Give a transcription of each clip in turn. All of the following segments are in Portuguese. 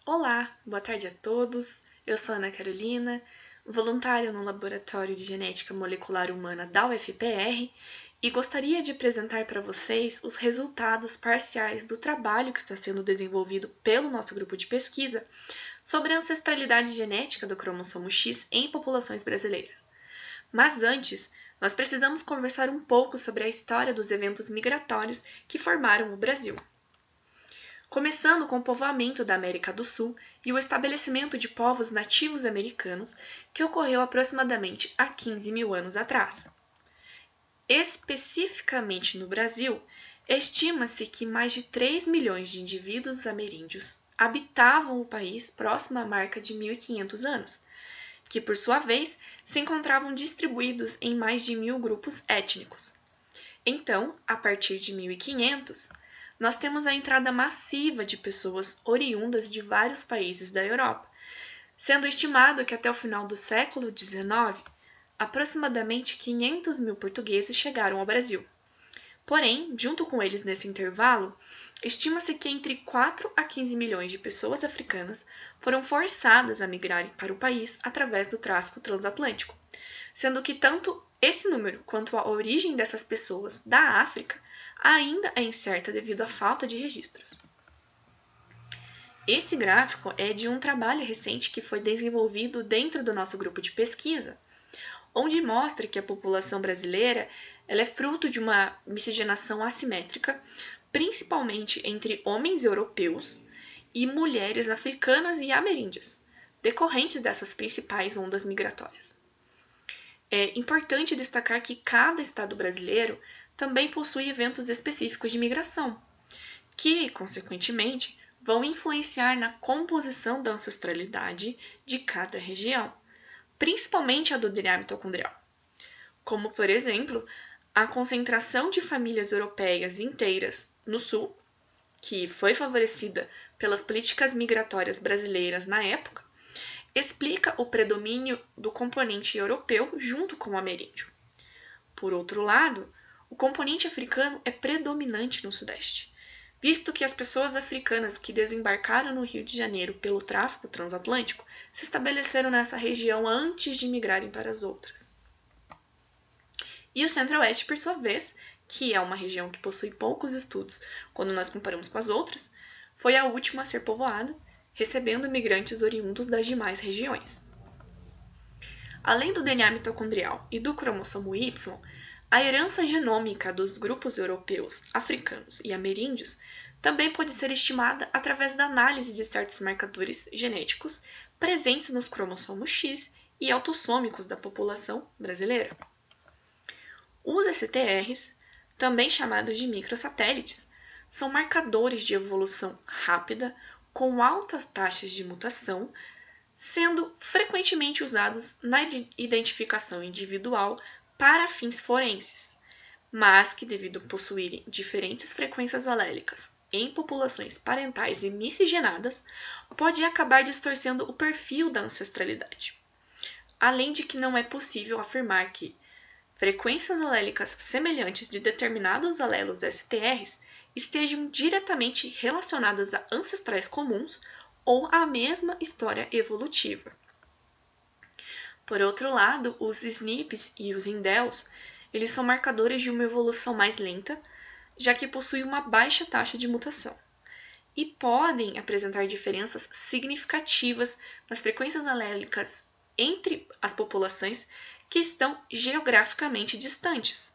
Olá, boa tarde a todos. Eu sou Ana Carolina, voluntária no Laboratório de Genética Molecular Humana da UFPR e gostaria de apresentar para vocês os resultados parciais do trabalho que está sendo desenvolvido pelo nosso grupo de pesquisa sobre a ancestralidade genética do cromossomo X em populações brasileiras. Mas antes, nós precisamos conversar um pouco sobre a história dos eventos migratórios que formaram o Brasil. Começando com o povoamento da América do Sul e o estabelecimento de povos nativos americanos, que ocorreu aproximadamente há 15 mil anos atrás. Especificamente no Brasil, estima-se que mais de 3 milhões de indivíduos ameríndios habitavam o país próximo à marca de 1.500 anos, que por sua vez se encontravam distribuídos em mais de 1.000 grupos étnicos. Então, a partir de 1500, nós temos a entrada massiva de pessoas oriundas de vários países da Europa, sendo estimado que até o final do século XIX, aproximadamente 500 mil portugueses chegaram ao Brasil. Porém, junto com eles nesse intervalo, estima-se que entre 4 a 15 milhões de pessoas africanas foram forçadas a migrarem para o país através do tráfico transatlântico, sendo que tanto esse número quanto a origem dessas pessoas da África ainda é incerta devido à falta de registros. Esse gráfico é de um trabalho recente que foi desenvolvido dentro do nosso grupo de pesquisa, onde mostra que a população brasileira ela é fruto de uma miscigenação assimétrica, principalmente entre homens europeus e mulheres africanas e ameríndias, decorrentes dessas principais ondas migratórias. É importante destacar que cada estado brasileiro também possui eventos específicos de migração, que, consequentemente, vão influenciar na composição da ancestralidade de cada região, principalmente a do DNA mitocondrial, como, por exemplo, a concentração de famílias europeias inteiras no Sul, que foi favorecida pelas políticas migratórias brasileiras na época, explica o predomínio do componente europeu junto com o ameríndio. Por outro lado, o componente africano é predominante no Sudeste, visto que as pessoas africanas que desembarcaram no Rio de Janeiro pelo tráfico transatlântico se estabeleceram nessa região antes de migrarem para as outras. E o Centro-Oeste, por sua vez, que é uma região que possui poucos estudos quando nós comparamos com as outras, foi a última a ser povoada, recebendo imigrantes oriundos das demais regiões. Além do DNA mitocondrial e do cromossomo Y, a herança genômica dos grupos europeus, africanos e ameríndios também pode ser estimada através da análise de certos marcadores genéticos presentes nos cromossomos X e autossômicos da população brasileira. Os STRs, também chamados de microsatélites, são marcadores de evolução rápida com altas taxas de mutação, sendo frequentemente usados na identificação individual para fins forenses, mas que, devido a possuírem diferentes frequências alélicas em populações parentais e miscigenadas, pode acabar distorcendo o perfil da ancestralidade. Além de que não é possível afirmar que frequências alélicas semelhantes de determinados alelos STRs estejam diretamente relacionadas a ancestrais comuns ou à mesma história evolutiva. Por outro lado, os SNPs e os indels, eles são marcadores de uma evolução mais lenta, já que possuem uma baixa taxa de mutação, e podem apresentar diferenças significativas nas frequências alélicas entre as populações que estão geograficamente distantes,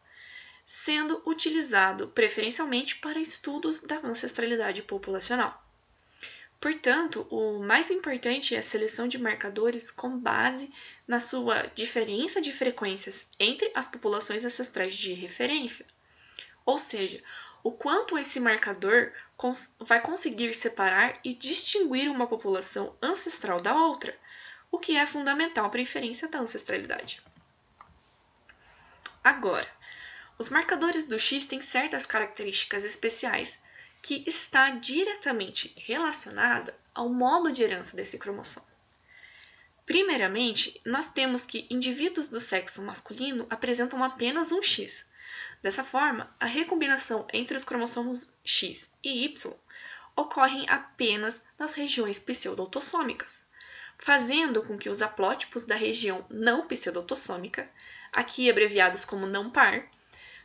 sendo utilizado preferencialmente para estudos da ancestralidade populacional. Portanto, o mais importante é a seleção de marcadores com base na sua diferença de frequências entre as populações ancestrais de referência, ou seja, o quanto esse marcador vai conseguir separar e distinguir uma população ancestral da outra, o que é fundamental para a inferência da ancestralidade. Agora, os marcadores do X têm certas características especiais que está diretamente relacionada ao modo de herança desse cromossomo. Primeiramente, nós temos que indivíduos do sexo masculino apresentam apenas um X. Dessa forma, a recombinação entre os cromossomos X e Y ocorrem apenas nas regiões pseudoautossômicas, fazendo com que os haplótipos da região não pseudoautossômica, aqui abreviados como não par,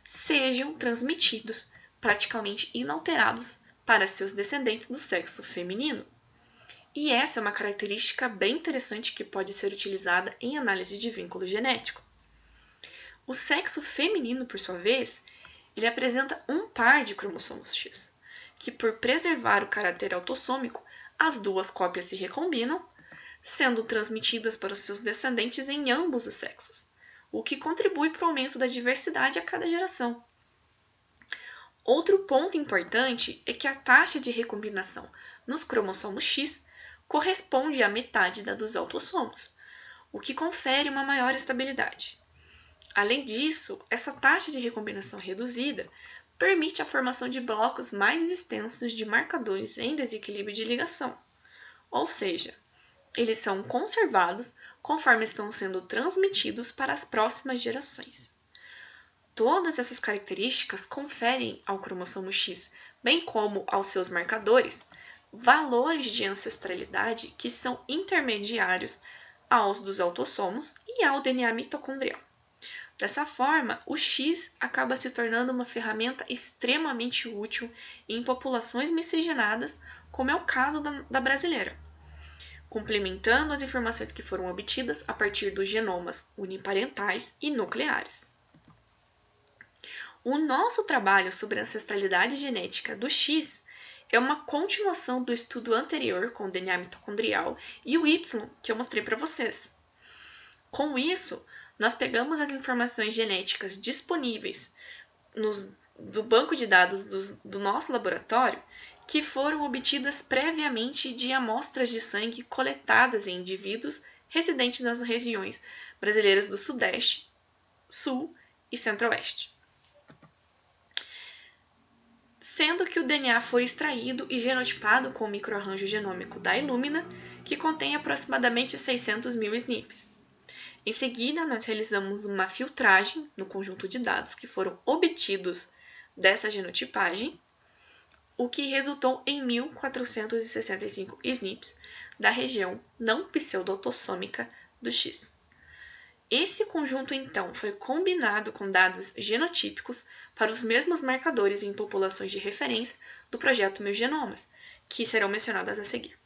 sejam transmitidos praticamente inalterados para seus descendentes do sexo feminino. E essa é uma característica bem interessante que pode ser utilizada em análise de vínculo genético. O sexo feminino, por sua vez, ele apresenta um par de cromossomos X, que por preservar o caráter autossômico, as duas cópias se recombinam, sendo transmitidas para os seus descendentes em ambos os sexos, o que contribui para o aumento da diversidade a cada geração. Outro ponto importante é que a taxa de recombinação nos cromossomos X corresponde à metade da dos autossomos, o que confere uma maior estabilidade. Além disso, essa taxa de recombinação reduzida permite a formação de blocos mais extensos de marcadores em desequilíbrio de ligação, ou seja, eles são conservados conforme estão sendo transmitidos para as próximas gerações. Todas essas características conferem ao cromossomo X, bem como aos seus marcadores, valores de ancestralidade que são intermediários aos dos autossomos e ao DNA mitocondrial. Dessa forma, o X acaba se tornando uma ferramenta extremamente útil em populações miscigenadas, como é o caso da brasileira, complementando as informações que foram obtidas a partir dos genomas uniparentais e nucleares. O nosso trabalho sobre a ancestralidade genética do X é uma continuação do estudo anterior com o DNA mitocondrial e o Y que eu mostrei para vocês. Com isso, nós pegamos as informações genéticas disponíveis do banco de dados do nosso laboratório, que foram obtidas previamente de amostras de sangue coletadas em indivíduos residentes nas regiões brasileiras do Sudeste, Sul e Centro-Oeste. Sendo que o DNA foi extraído e genotipado com o microarranjo genômico da Illumina, que contém aproximadamente 600 mil SNPs. Em seguida, nós realizamos uma filtragem no conjunto de dados que foram obtidos dessa genotipagem, o que resultou em 1.465 SNPs da região não pseudoautossômica do X. Esse conjunto, então, foi combinado com dados genotípicos para os mesmos marcadores em populações de referência do projeto Mil Genomas, que serão mencionadas a seguir.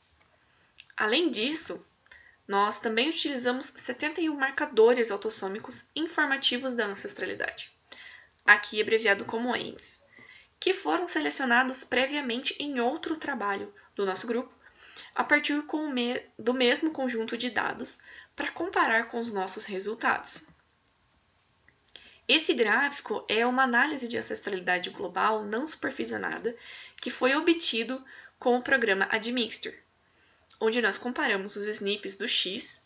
Além disso, nós também utilizamos 71 marcadores autossômicos informativos da ancestralidade, aqui abreviado como ENS, que foram selecionados previamente em outro trabalho do nosso grupo, a partir do mesmo conjunto de dados, para comparar com os nossos resultados. Esse gráfico é uma análise de ancestralidade global não supervisionada que foi obtido com o programa Admixture, onde nós comparamos os SNPs do X,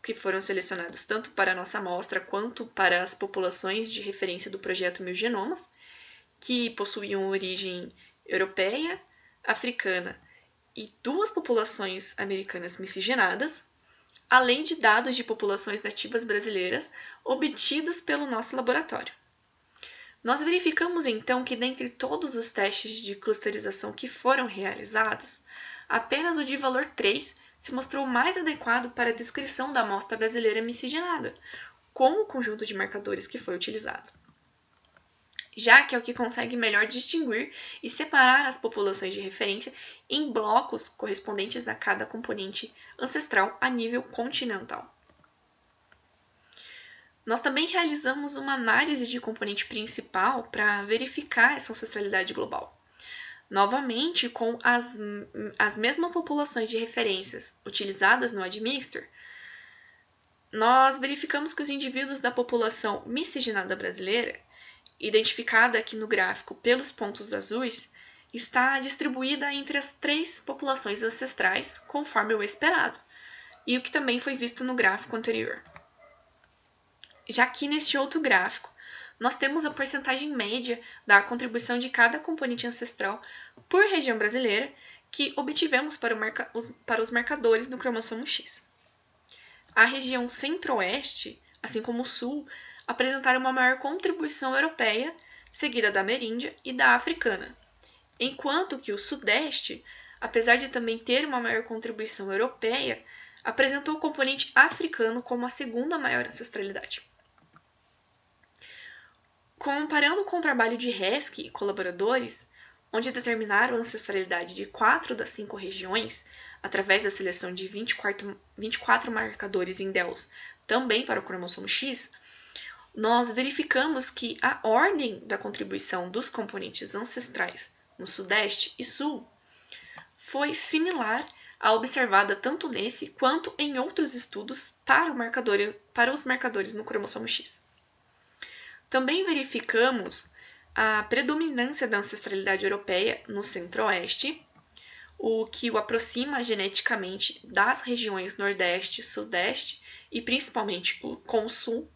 que foram selecionados tanto para a nossa amostra quanto para as populações de referência do projeto Mil Genomas, que possuíam origem europeia, africana e duas populações americanas miscigenadas, além de dados de populações nativas brasileiras obtidos pelo nosso laboratório. Nós verificamos então que dentre todos os testes de clusterização que foram realizados, apenas o de valor 3 se mostrou mais adequado para a descrição da amostra brasileira miscigenada, com o conjunto de marcadores que foi utilizado, já que é o que consegue melhor distinguir e separar as populações de referência em blocos correspondentes a cada componente ancestral a nível continental. Nós também realizamos uma análise de componente principal para verificar essa ancestralidade global, novamente com as mesmas populações de referências utilizadas no Admixture. Nós verificamos que os indivíduos da população miscigenada brasileira, identificada aqui no gráfico pelos pontos azuis, está distribuída entre as 3 populações ancestrais, conforme o esperado, e o que também foi visto no gráfico anterior. Já aqui neste outro gráfico, nós temos a porcentagem média da contribuição de cada componente ancestral por região brasileira que obtivemos para os marcadores do cromossomo X. A região centro-oeste, assim como o sul, apresentaram uma maior contribuição europeia, seguida da ameríndia e da africana, enquanto que o Sudeste, apesar de também ter uma maior contribuição europeia, apresentou o componente africano como a segunda maior ancestralidade. Comparando com o trabalho de Heskey e colaboradores, onde determinaram a ancestralidade de 4 das 5 regiões, através da seleção de 24 marcadores em DELs, também para o cromossomo X, nós verificamos que a ordem da contribuição dos componentes ancestrais no Sudeste e Sul foi similar à observada tanto nesse quanto em outros estudos para os marcadores no cromossomo X. Também verificamos a predominância da ancestralidade europeia no Centro-Oeste, o que o aproxima geneticamente das regiões Nordeste, Sudeste e principalmente com o Sul,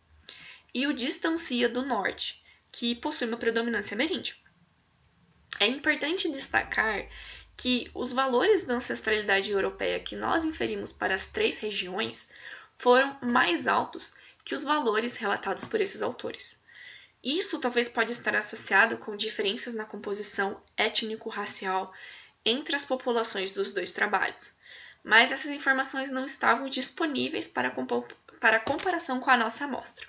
e o distancia do Norte, que possui uma predominância ameríndia. É importante destacar que os valores da ancestralidade europeia que nós inferimos para as 3 regiões foram mais altos que os valores relatados por esses autores. Isso talvez pode estar associado com diferenças na composição étnico-racial entre as populações dos 2 trabalhos, mas essas informações não estavam disponíveis para comparação com a nossa amostra.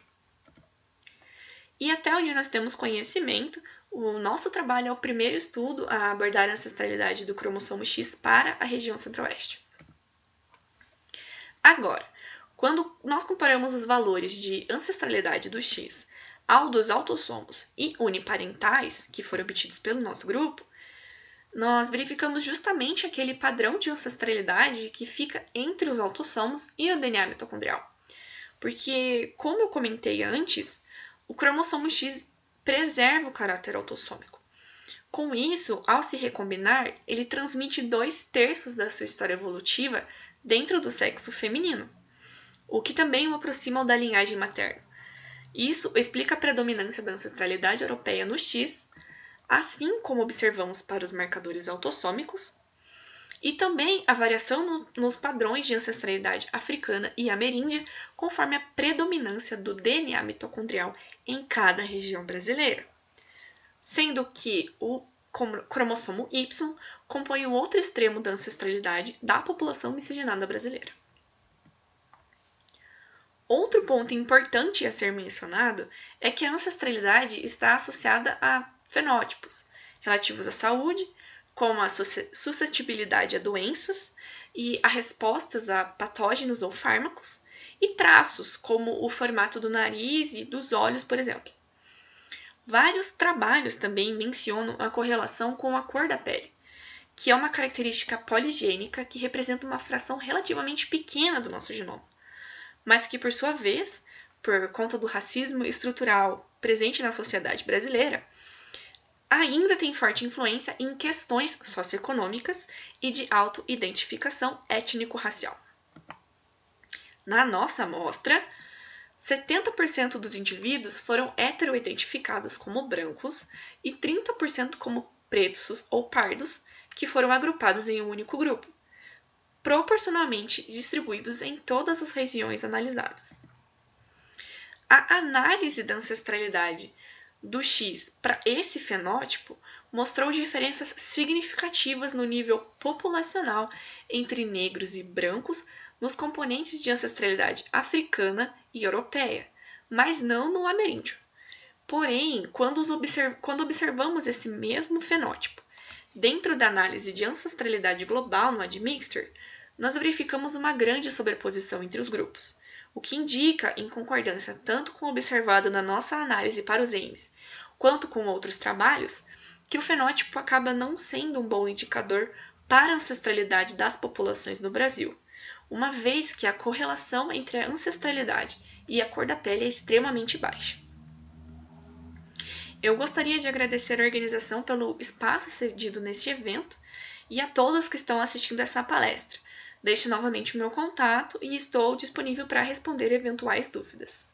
E até onde nós temos conhecimento, o nosso trabalho é o primeiro estudo a abordar a ancestralidade do cromossomo X para a região Centro-Oeste. Agora, quando nós comparamos os valores de ancestralidade do X ao dos autossomos e uniparentais, que foram obtidos pelo nosso grupo, nós verificamos justamente aquele padrão de ancestralidade que fica entre os autossomos e o DNA mitocondrial. Porque, como eu comentei antes, o cromossomo X preserva o caráter autossômico. Com isso, ao se recombinar, ele transmite 2/3 da sua história evolutiva dentro do sexo feminino, o que também o aproxima ao da linhagem materna. Isso explica a predominância da ancestralidade europeia no X, assim como observamos para os marcadores autossômicos, e também a variação nos padrões de ancestralidade africana e ameríndia, conforme a predominância do DNA mitocondrial em cada região brasileira, sendo que o cromossomo Y compõe o outro extremo da ancestralidade da população miscigenada brasileira. Outro ponto importante a ser mencionado é que a ancestralidade está associada a fenótipos relativos à saúde, como a suscetibilidade a doenças e a respostas a patógenos ou fármacos, e traços, como o formato do nariz e dos olhos, por exemplo. Vários trabalhos também mencionam a correlação com a cor da pele, que é uma característica poligênica que representa uma fração relativamente pequena do nosso genoma, mas que, por sua vez, por conta do racismo estrutural presente na sociedade brasileira, ainda tem forte influência em questões socioeconômicas e de autoidentificação étnico-racial. Na nossa amostra, 70% dos indivíduos foram heteroidentificados como brancos e 30% como pretos ou pardos, que foram agrupados em um único grupo, proporcionalmente distribuídos em todas as regiões analisadas. A análise da ancestralidade do X para esse fenótipo mostrou diferenças significativas no nível populacional entre negros e brancos nos componentes de ancestralidade africana e europeia, mas não no ameríndio. Porém, quando observamos esse mesmo fenótipo dentro da análise de ancestralidade global no admixture, nós verificamos uma grande sobreposição entre os grupos, o que indica, em concordância tanto com o observado na nossa análise para os ENS, quanto com outros trabalhos, que o fenótipo acaba não sendo um bom indicador para a ancestralidade das populações no Brasil, uma vez que a correlação entre a ancestralidade e a cor da pele é extremamente baixa. Eu gostaria de agradecer a organização pelo espaço cedido neste evento e a todos que estão assistindo essa palestra. Deixo novamente o meu contato e estou disponível para responder eventuais dúvidas.